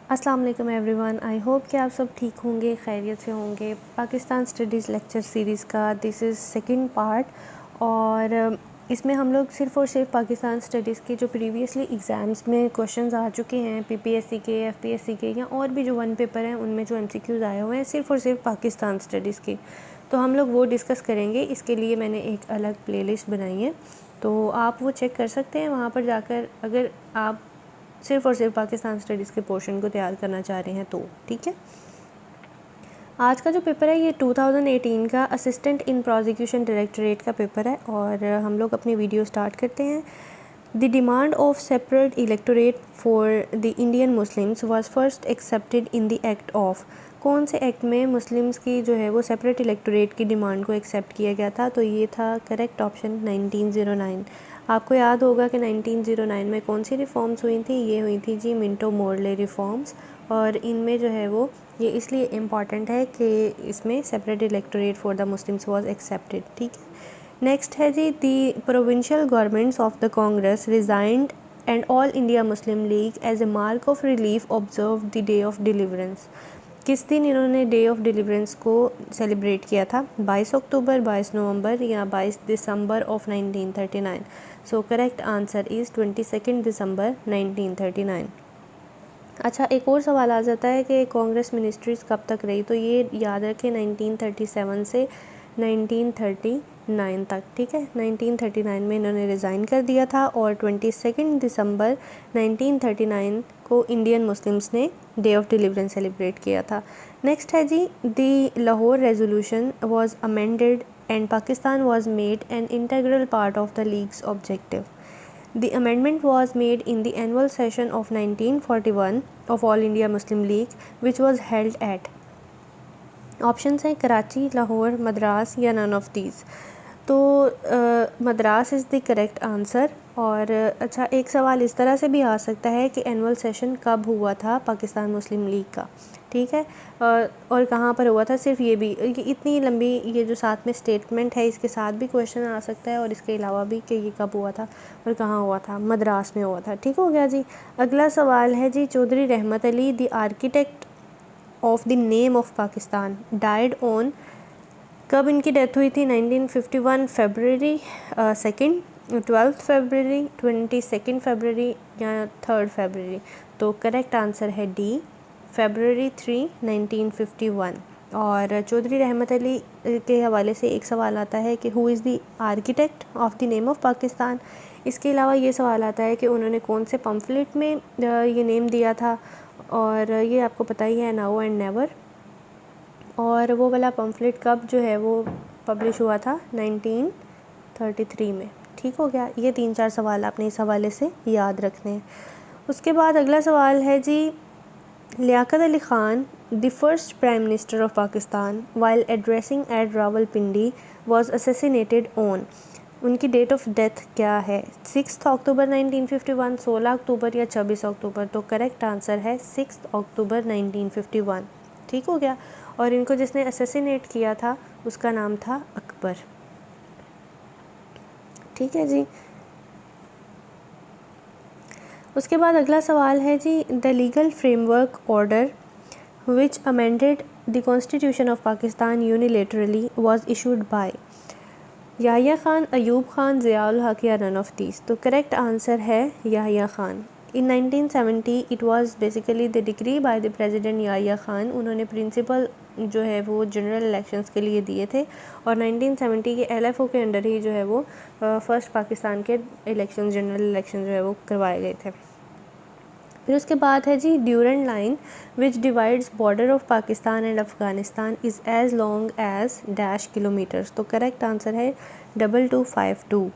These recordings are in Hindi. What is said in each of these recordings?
अस्सलाम वालेकुम एवरीवन। आई होप कि आप सब ठीक होंगे, खैरियत से होंगे। पाकिस्तान स्टडीज़ लेक्चर सीरीज़ का दिस इज़ सेकंड पार्ट और इसमें हम लोग सिर्फ़ और सिर्फ पाकिस्तान स्टडीज़ के जो प्रीवियसली एग्ज़ाम्स में क्वेश्चंस आ चुके हैं, पीपीएससी के, एफपीएससी के या और भी जो वन पेपर हैं उनमें जो एमसीक्यूज़ आए हुए हैं सिर्फ़ और सिर्फ पाकिस्तान स्टडीज़ के, तो हम लोग वो डिस्कस करेंगे। इसके लिए मैंने एक अलग प्लेलिस्ट बनाई है, तो आप वो चेक कर सकते हैं वहाँ पर जाकर, अगर आप सिर्फ और सिर्फ पाकिस्तान स्टडीज़ के पोर्शन को तैयार करना चाह रहे हैं तो। ठीक है, आज का जो पेपर है ये 2018 का असिस्टेंट इन प्रोसिक्यूशन डायरेक्टरेट का पेपर है और हम लोग अपनी वीडियो स्टार्ट करते हैं। The demand of separate electorate for the Indian Muslims was first accepted in the act of. कौन से एक्ट में मुस्लिम्स की जो है वो सेपरेट इलेक्टोरेट की डिमांड को एक्सेप्ट किया गया था? तो ये था करेक्ट ऑप्शन 1909। आपको याद होगा कि 1909 में कौन सी रिफॉर्म्स हुई थी? ये हुई थी जी मिंटो मोरले रिफॉर्म्स, और इनमें जो है वो ये इसलिए इम्पॉर्टेंट है कि इसमें separate electorate for the Muslims was accepted. ठीक है, नेक्स्ट है जी the provincial governments of the Congress resigned and all India Muslim League as a mark of relief observe the day of deliverance. किस दिन इन्होंने डे ऑफ डिलीवरेंस को सेलिब्रेट किया था? 22 अक्टूबर, 22 नवंबर या 22 December of 1939। So correct answer is 22 दिसंबर 1939। अच्छा, एक और सवाल आ जाता है कि कांग्रेस मिनिस्ट्रीज़ कब तक रही? तो ये याद रखें 1937 से 1939 तक। ठीक है, 1939 में इन्होंने रिज़ाइन कर दिया था और 22 दिसंबर 1939 को इंडियन मुस्लिम्स ने डे ऑफ डिलीवरेंस सेलिब्रेट किया था। नेक्स्ट है जी the Lahore resolution was amended and Pakistan was made an integral part of the League's objective. The amendment was made in the annual session of 1941 of All India Muslim League, which was held at। Options हैं कराची, लाहौर, मद्रास या नन ऑफ दीज। तो Madras is the correct answer. और अच्छा, एक सवाल इस तरह से भी आ सकता है कि एनुअल सेशन कब हुआ था पाकिस्तान मुस्लिम लीग का? ठीक है, और कहाँ पर हुआ था? सिर्फ ये भी इतनी लंबी ये जो साथ में स्टेटमेंट है इसके साथ भी क्वेश्चन आ सकता है और इसके अलावा भी कि ये कब हुआ था और कहाँ हुआ था। मद्रास में हुआ था। ठीक हो गया जी। अगला सवाल है जी चौधरी रहमत Ali the architect of the name of Pakistan died on. कब इनकी डेथ हुई थी? 1951 फरवरी 2, 12 फरवरी, 22 फरवरी या 3 फरवरी। तो करेक्ट आंसर है डी, फरवरी 3, 1951। और चौधरी रहमत अली के हवाले से एक सवाल आता है कि who is the architect of the name of Pakistan. इसके अलावा ये सवाल आता है कि उन्होंने कौन से पम्फलेट में ये नेम दिया था, और ये आपको पता ही है, नाउ एंड नेवर। और वो वाला पम्फलेट कब जो है वो पब्लिश हुआ था? 1933 में। ठीक हो गया। ये 3-4 सवाल आपने इस हवाले से याद रखने हैं। उसके बाद अगला सवाल है जी Liaquat Ali Khan the first prime minister of Pakistan while addressing at Rawalpindi was assassinated on. उनकी डेट ऑफ डेथ क्या है? 6 अक्टूबर 1951, 16 अक्टूबर या 26 अक्टूबर। तो करेक्ट आंसर है 6 अक्टूबर 1951। ठीक हो गया। और इनको जिसने असैसिनेट किया था उसका नाम था अकबर। ठीक है जी। उसके बाद अगला सवाल है जी the legal framework order which amended the constitution of Pakistan unilaterally was issued by. Yahya Khan, Ayub Khan, Ziaul Haq या नन ऑफ दीज। तो करेक्ट आंसर है Yahya Khan. In 1970 it was basically the decree by the president Yahya Khan. उन्होंने प्रिंसिपल जो है वो जनरल इलेक्शंस के लिए दिए थे और 1970 के एलएफओ के अंडर ही जो है वो फर्स्ट पाकिस्तान के इलेक्शन, जनरल इलेक्शन जो है वो करवाए गए थे। फिर उसके बाद है जी Durand line which divides border of Pakistan and Afghanistan is as long as dash kilometres. तो करेक्ट आंसर है 2252।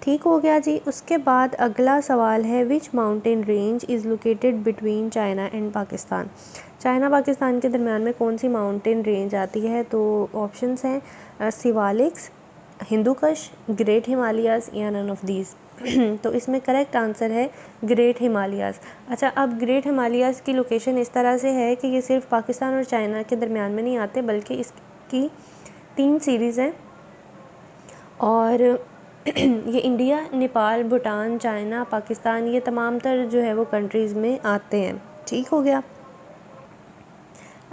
ठीक हो गया जी। उसके बाद अगला सवाल है which mountain range is located between China and Pakistan. China Pakistan के दरमियान में कौन सी माउंटेन रेंज आती है? तो ऑप्शंस हैं सिवालिक्स, हिंदूकश, ग्रेट हिमालयाज़ या नन ऑफ दीज। तो इसमें करेक्ट आंसर है ग्रेट हिमालयाज़। अच्छा, अब ग्रेट हिमालयाज़ की लोकेशन इस तरह से है कि ये सिर्फ पाकिस्तान और चाइना के दरमियान में नहीं आते बल्कि इसकी 3 सीरीज़ हैं और ये इंडिया, नेपाल, भूटान, चाइना, पाकिस्तान, ये तमाम तर जो है वो कंट्रीज़ में आते हैं। ठीक हो गया।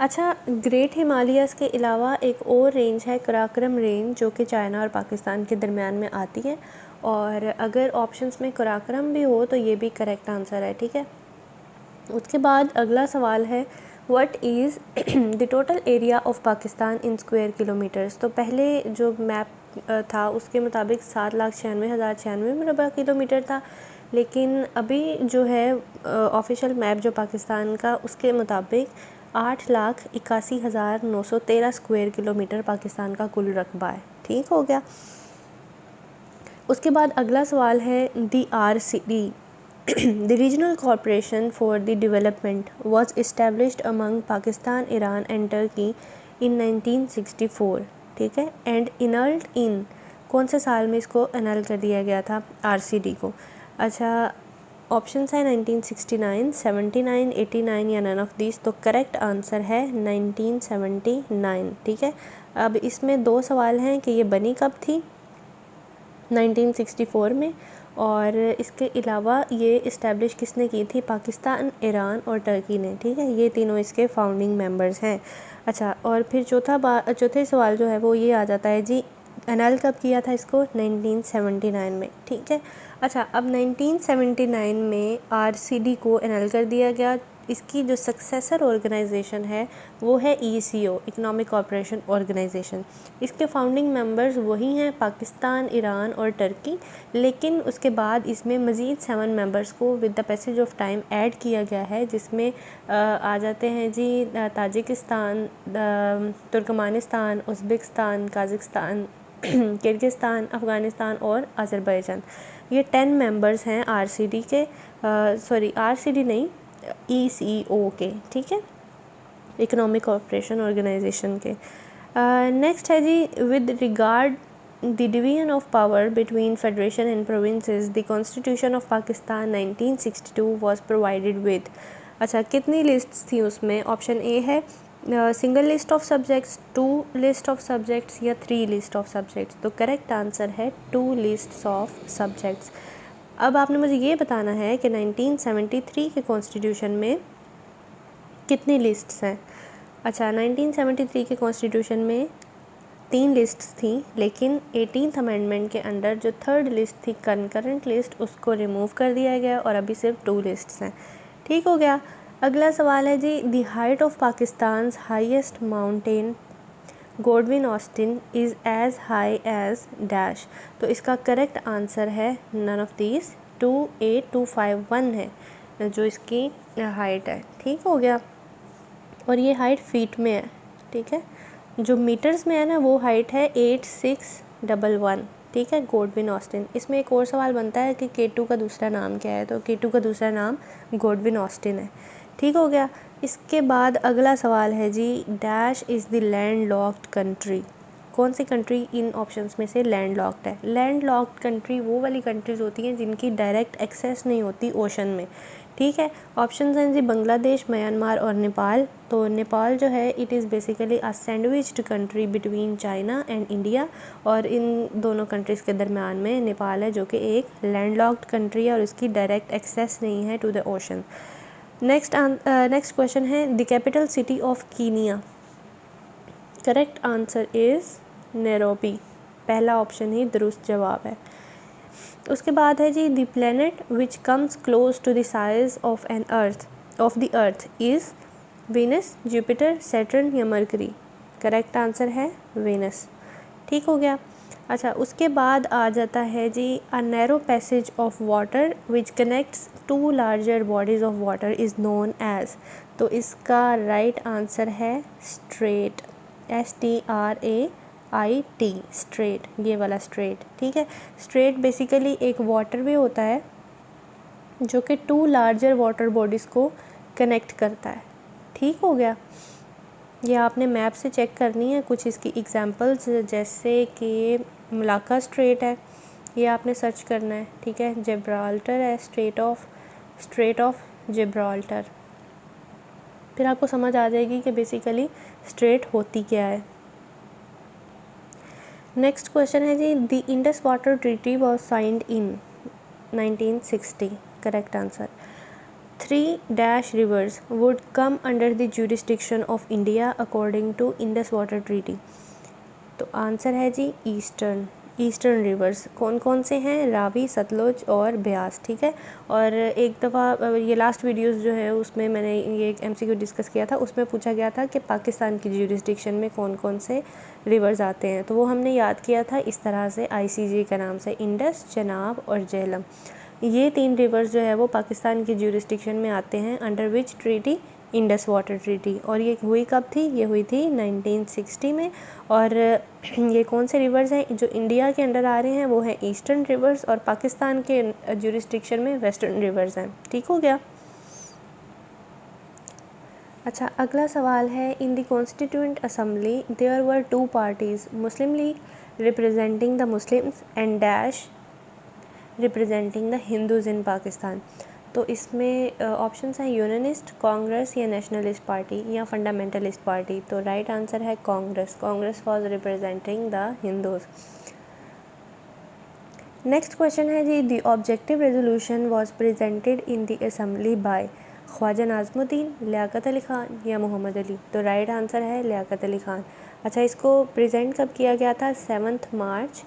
अच्छा, ग्रेट हिमालयस के अलावा एक और रेंज है कराकोरम रेंज, जो कि चाइना और पाकिस्तान के दरमियान में आती है, और अगर ऑप्शंस में कराकोरम भी हो तो ये भी करेक्ट आंसर है, ठीक है। उसके बाद अगला सवाल है what is the total area of Pakistan in square kilometres. तो पहले जो मैप था उसके मुताबिक 7,96,096 मुरबा किलोमीटर था, लेकिन अभी जो है ऑफिशियल मैप जो पाकिस्तान का, उसके मुताबिक 8,81,913 स्क्वायर किलोमीटर पाकिस्तान का कुल रकबा है, ठीक हो गया। उसके बाद अगला सवाल है दी RCD, The Regional Cooperation for the Development was established among Pakistan, Iran and Turkey in 1964, ठीक है, एंड इनल्ड इन कौन से साल में इसको एनल कर दिया गया था RCD को। अच्छा, ऑप्शंस है 1969, 79, 89 या नन ऑफ दिस। तो करेक्ट आंसर है 1979, ठीक है। अब इसमें दो सवाल हैं कि ये बनी कब थी, 1964 में, और इसके अलावा ये इस्टेब्लिश किसने की थी, पाकिस्तान, ईरान और टर्की ने, ठीक है। ये तीनों इसके फाउंडिंग मेंबर्स हैं। अच्छा, और फिर चौथे सवाल जो है वो ये आ जाता है जी, एनल कब किया था इसको, 1979 में, ठीक है। अच्छा, अब 1979 में RCD को एनल कर दिया गया। इसकी जो सक्सेसर ऑर्गेनाइजेशन है वो है ECO, इकोनॉमिक कोऑपरेशन ऑर्गेनाइजेशन। इसके फाउंडिंग मेंबर्स वही हैं, पाकिस्तान, ईरान और टर्की, लेकिन उसके बाद इसमें मज़ीद 7 मेंबर्स को with the passage of time add किया गया है, जिसमें आ जाते हैं जी Tajikistan, Turkmenistan, Uzbekistan, Kazakhstan, Kyrgyzstan, Afghanistan और अज़रबैजान। ये 10 मेंबर्स हैं RCD के, RCD नहीं, ECO के, ठीक है, इकोनॉमिक कोऑपरेशन ऑर्गेनाइजेशन के। नेक्स्ट है जी, with regard the division of power between federation and provinces the constitution of Pakistan 1962 was provided with. अच्छा, कितनी लिस्ट्स थी उसमें, ऑप्शन ए है single list of subjects, 2 list of subjects या 3 लिस्ट ऑफ सब्जेक्ट्स। तो करेक्ट आंसर है 2 लिस्ट्स ऑफ सब्जेक्ट्स। अब आपने मुझे ये बताना है कि 1973 के कॉन्स्टिट्यूशन में कितनी लिस्ट्स हैं। अच्छा, 1973 के कॉन्स्टिट्यूशन में 3 लिस्ट्स थी, लेकिन 18th अमेंडमेंट के अंडर जो 3rd लिस्ट थी, कंकरेंट लिस्ट, उसको रिमूव कर दिया गया और अभी सिर्फ 2 लिस्ट्स हैं, ठीक हो गया। अगला सवाल है जी, the height of Pakistan highest mountain Godwin Austen is as high as dash. तो इसका करेक्ट आंसर है नन ऑफ दीज, 28251 है जो इसकी हाइट है, ठीक हो गया। और ये हाइट फीट में है, ठीक है। जो मीटर्स में है ना वो हाइट है 8611, ठीक है, गॉडविन ऑस्टिन। इसमें एक और सवाल बनता है कि K2 का दूसरा नाम क्या है, तो K2 का दूसरा नाम गॉडविन ऑस्टिन है, ठीक हो गया। इसके बाद अगला सवाल है जी, dash is the land locked country. कौन सी कंट्री इन ऑप्शंस में से लैंड लॉक्ड है। लैंड लॉक्ड कंट्री वो वाली कंट्रीज़ होती हैं जिनकी डायरेक्ट एक्सेस नहीं होती ओशन में, ठीक है। ऑप्शंस हैं जी, बांग्लादेश, म्यांमार और नेपाल। तो नेपाल जो है it is basically a sandwiched country between China and India, और इन दोनों कंट्रीज़ के दरमियान में नेपाल है जो कि एक लैंडलॉक्ड कंट्री है और इसकी डायरेक्ट एक्सेस नहीं है to the ocean. Next question है, the capital city of Kenya. Correct answer is Nairobi, पहला ऑप्शन ही दुरुस्त जवाब है। उसके बाद है जी, the planet which comes close to the size of an earth of the earth is Venus, Jupiter, Saturn या मरकरी। करेक्ट आंसर है वीनस, ठीक हो गया। अच्छा, उसके बाद आ जाता है जी, a narrow passage of water which connects 2 larger bodies of water is known as. तो इसका राइट आंसर है स्ट्रेट, STRAIT, स्ट्रेट, ये वाला स्ट्रेट, ठीक है। स्ट्रेट बेसिकली एक वाटर वे होता है जो कि 2 लार्जर वाटर बॉडीज़ को कनेक्ट करता है, ठीक हो गया। ये आपने मैप से चेक करनी है। कुछ इसकी एग्जांपल्स जैसे कि मलाक्का स्ट्रेट है, ये आपने सर्च करना है, ठीक है। जिब्राल्टर है, स्ट्रेट ऑफ जिब्राल्टर, फिर आपको समझ आ जाएगी कि बेसिकली स्ट्रेट होती क्या है। नेक्स्ट क्वेश्चन है जी, the Indus water treaty was signed in 1960। Correct answer. 3 dash rivers would come under the jurisdiction of India according to Indus water treaty. तो आंसर है जी ईस्टर्न रिवर्स। कौन कौन से हैं? रावी, सतलुज और ब्यास। ठीक है। और एक दफ़ा ये लास्ट वीडियोस जो है उसमें मैंने ये एक MCQ डिस्कस किया था, उसमें पूछा गया था कि पाकिस्तान की ज्यूरिसडिक्शन में कौन कौन से रिवर्स आते हैं। तो वो हमने याद किया था इस तरह से ICJ के नाम से, इंडस, चनाब और झेलम। ये 3 रिवर्स जो है वो पाकिस्तान की ज्यूरिसडिक्शन में आते हैं under which treaty? Indus water treaty. और ये हुई कब थी? ये हुई थी 1960 में। और ये कौन से रिवर्स हैं जो इंडिया के अंडर आ रहे हैं? वो हैं ईस्टर्न रिवर्स, और पाकिस्तान के ज्यूरिसडिक्शन में वेस्टर्न रिवर्स हैं। ठीक हो गया। अच्छा, अगला सवाल है, in the constituent assembly there were 2 parties, Muslim League representing the Muslims and dash representing the Hindus in Pakistan. तो इसमें ऑप्शंस हैं यूनियनिस्ट, कांग्रेस या नेशनलिस्ट पार्टी या फंडामेंटलिस्ट पार्टी। तो राइट आंसर है Congress. Congress was representing the Hindus. Next question है जी, the objective resolution was presented in the assembly by Khwaja Nazimuddin, Liaquat Ali Khan या मोहम्मद अली। तो राइट आंसर है लियाकत अली ख़ान। अच्छा, इसको प्रेजेंट कब किया गया था? 7 मार्च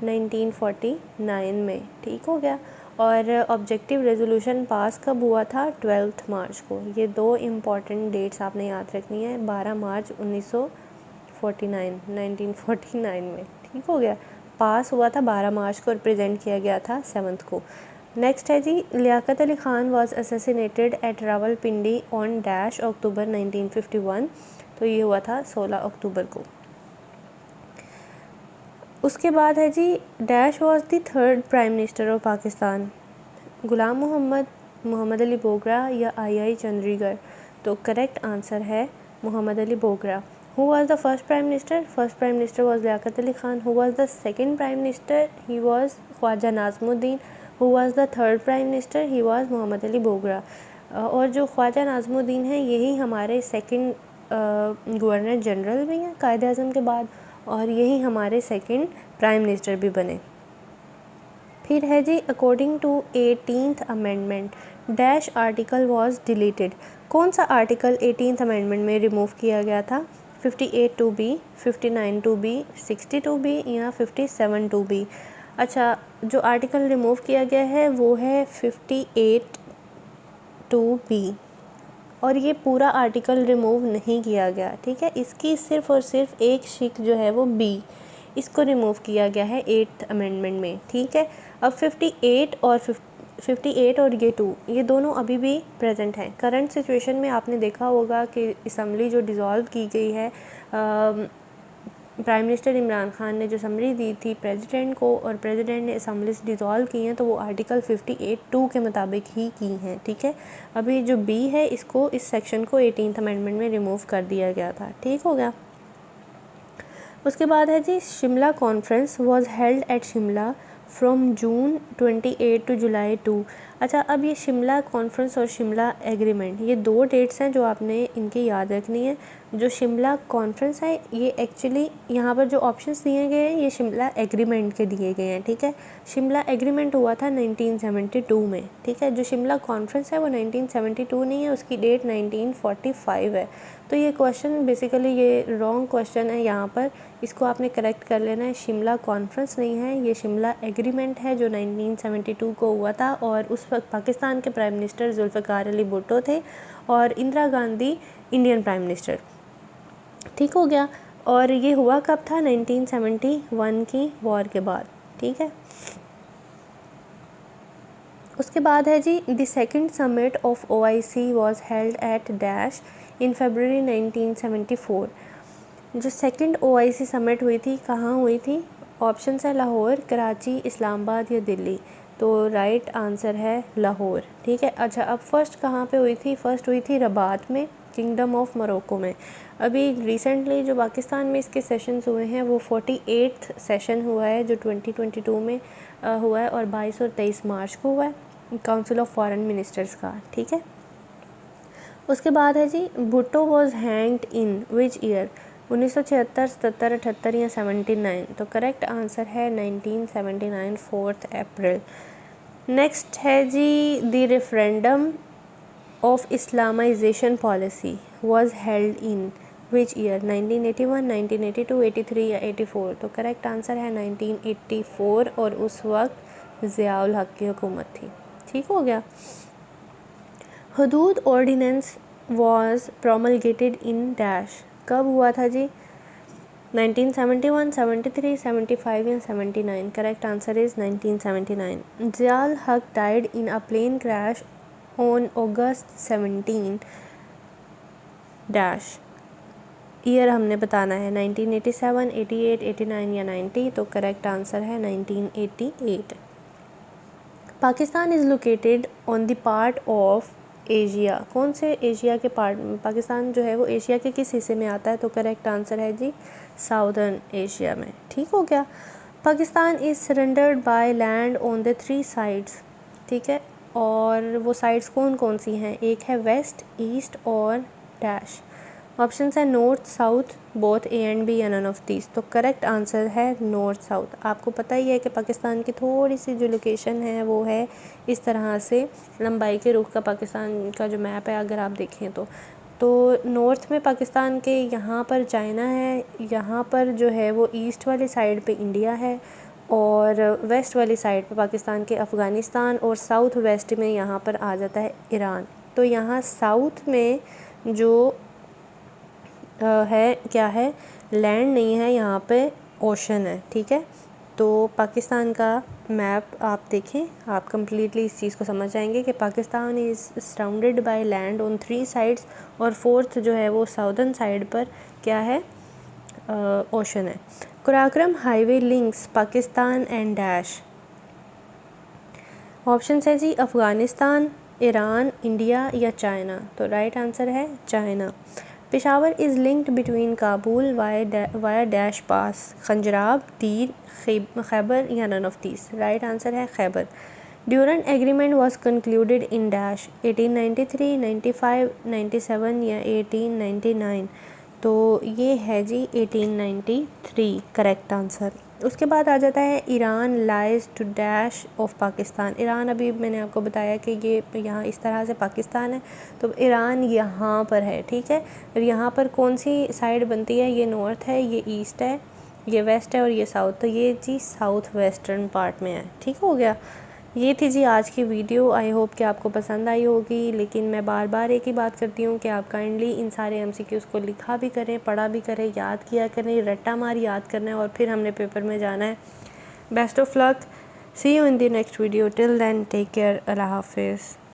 1949 में। ठीक हो गया। और ऑब्जेक्टिव रेजोल्यूशन पास कब हुआ था? 12 मार्च को। ये 2 इम्पॉर्टेंट डेट्स आपने याद रखनी है। 12 मार्च 1949 में। ठीक हो गया। पास हुआ था 12 मार्च को और प्रेजेंट किया गया था 7 को। नेक्स्ट है जी, Liaquat Ali Khan was assassinated at Rawalpindi on dash October 1951। तो ये हुआ था 16 अक्टूबर को। उसके बाद है जी, dash was the 3rd prime minister of Pakistan, Ghulam Mohammad, Mohammad Ali Bogra या आई चंद्रीगढ़। तो करेक्ट आंसर है Mohammad Ali Bogra. Who was the first prime minister? First prime minister was Liaquat Ali Khan. Who was the second prime minister? He was Khwaja Nazimuddin. Who was the 3rd prime minister? He was Mohammad Ali Bogra. और जो ख्वाजा नाज़मुद्दीन हैं यही हमारे सेकंड गवर्नर जनरल भी हैं कायद-ए-आज़म के बाद, और यही हमारे सेकंड प्राइम मिनिस्टर भी बने। फिर है जी, according to 18th amendment dash article was deleted. कौन सा आर्टिकल 18th अमेंडमेंट में रिमूव किया गया था? 58(2)B, 59(2)B, 62(B या 57(2)B। अच्छा, जो आर्टिकल रिमूव किया गया है वो है 58(2)B, और ये पूरा आर्टिकल रिमूव नहीं किया गया। ठीक है, इसकी सिर्फ़ और सिर्फ एक शिक जो है वो B, इसको रिमूव किया गया है 8th अमेंडमेंट में। ठीक है। अब 58 और ये 2, ये दोनों अभी भी प्रेजेंट हैं। करंट सिचुएशन में आपने देखा होगा कि असम्बली जो डिज़ोल्व की गई है, प्राइम मिनिस्टर इमरान खान ने जो समरी दी थी प्रेसिडेंट को, और प्रेसिडेंट ने असम्बलीज डिज़ोल्व की हैं, तो वो आर्टिकल 58(2) के मुताबिक ही की हैं। ठीक है। अभी जो B है इसको, इस सेक्शन को 18th अमेंडमेंट में रिमूव कर दिया गया था। ठीक हो गया। उसके बाद है जी, Shimla conference was held at Shimla from June 28 to July 2। अच्छा, अब ये शिमला कॉन्फ्रेंस और शिमला एग्रीमेंट, ये 2 डेट्स हैं जो आपने इनकी याद रखनी है। जो शिमला कॉन्फ्रेंस है ये एक्चुअली यहाँ पर जो ऑप्शंस दिए गए हैं ये शिमला एग्रीमेंट के दिए गए हैं। ठीक है। शिमला एग्रीमेंट हुआ था 1972 में। ठीक है। जो शिमला कॉन्फ्रेंस है वो 1972 नहीं है, उसकी डेट 1945 है। तो ये क्वेश्चन बेसिकली ये रॉन्ग क्वेश्चन है यहाँ पर, इसको आपने करेक्ट कर लेना है। शिमला कॉन्फ्रेंस नहीं है, ये शिमला एग्रीमेंट है जो 1972 को हुआ था, और उस वक्त पाकिस्तान के प्राइम मिनिस्टर जुल्फ़िकार अली भुट्टो थे और Indira Gandhi Indian prime minister. ठीक हो गया। और ये हुआ कब था? 1971 की वॉर के बाद। ठीक है। उसके बाद है जी, the second summit of OIC was held at dash in February 1974। जो सेकंड OIC समिट हुई थी कहाँ हुई थी? ऑप्शन है लाहौर, कराची, इस्लामाबाद या दिल्ली। तो राइट आंसर है लाहौर। ठीक है। अच्छा, अब फर्स्ट कहाँ पे हुई थी? फर्स्ट हुई थी रबात में, किंगडम ऑफ मोरक्को में। अभी रिसेंटली जो पाकिस्तान में इसके सेशंस हुए हैं वो 48th सेशन हुआ है जो 2022 में हुआ है, और 22 और 23 मार्च को हुआ है, काउंसिल ऑफ फॉरेन मिनिस्टर्स का। ठीक है। उसके बाद है जी, Bhutto was hanged in which year? 1976, 77, 78 या 79। तो करेक्ट आंसर है 1979, 4 अप्रैल। नेक्स्ट है जी, the referendum of Islamization policy was held in which year? 1981, 1982, 83 या 84? तो करेक्ट आंसर है 1984 और उस वक्त ज़ियाउल हक की हुकूमत थी। ठीक हो गया। Hudood ordinance was promulgated in dash, कब हुआ था जी? 1971, 73, 75 या 79? Correct answer is 1979। ज़ियाउल हक died in a plane crash on August 17 dash, year हमने बताना है 1987, 88, 89 या 90? तो करेक्ट आंसर है 1988। Pakistan is located on the part of Asia, कौन से एशिया के पार्ट में पाकिस्तान जो है वो एशिया के किस हिस्से में आता है? तो करेक्ट आंसर है जी साउदर्न एशिया में। ठीक हो गया। Pakistan is surrendered by land on the 3 sides, ठीक है, और वो साइड्स कौन कौन सी हैं? एक है वेस्ट, ईस्ट और डैश। ऑप्शन है north, south, both A and B या नन ऑफ दीज? तो करेक्ट आंसर है नॉर्थ साउथ। आपको पता ही है कि पाकिस्तान की थोड़ी सी जो लोकेशन है वो है इस तरह से, लंबाई के रुख का पाकिस्तान का जो मैप है अगर आप देखें तो नॉर्थ में पाकिस्तान के यहाँ पर चाइना है, यहाँ पर जो है वो ईस्ट वाली साइड पे इंडिया है, और वेस्ट वाली साइड पे पाकिस्तान के अफ़गानिस्तान, और साउथ वेस्ट में यहाँ पर आ जाता है ईरान। तो यहाँ साउथ में जो है क्या है? लैंड नहीं है, यहाँ पे ओशन है। ठीक है, तो पाकिस्तान का मैप आप देखें, आप कम्प्लीटली इस चीज़ को समझ जाएंगे कि Pakistan is surrounded by land on 3 sides, और 4th जो है वो साउदर्न साइड पर क्या है? ओशन है। Karakoram highway links Pakistan and dash. Option है जी अफ़गानिस्तान, ईरान, इंडिया या चाइना? तो राइट आंसर है China. Peshawar is linked between Kabul via dash pass, Khunjerab, तीर, खैबर या none of these? Right answer है Khyber. Durand agreement was concluded in dash, 1893, 95, 97 या 1899? तो ये है जी 1893 करेक्ट आंसर। उसके बाद आ जाता है Iran lies to dash of Pakistan. Iran अभी मैंने आपको बताया कि ये यहाँ इस तरह से पाकिस्तान है, तो ईरान यहाँ पर है। ठीक है, और यहाँ पर कौन सी साइड बनती है? ये नॉर्थ है, ये ईस्ट है, ये वेस्ट है और ये साउथ। तो ये जी साउथ वेस्टर्न पार्ट में है। ठीक हो गया। ये थी जी आज की वीडियो। आई होप कि आपको पसंद आई होगी, लेकिन मैं बार बार एक ही बात करती हूँ कि आप काइंडली इन सारे MCQs को लिखा भी करें, पढ़ा भी करें, याद किया करें। रट्टा मार याद करना है और फिर हमने पेपर में जाना है। Best of luck, see you in the next video. Till then take care, अल्लाह हाफिज़।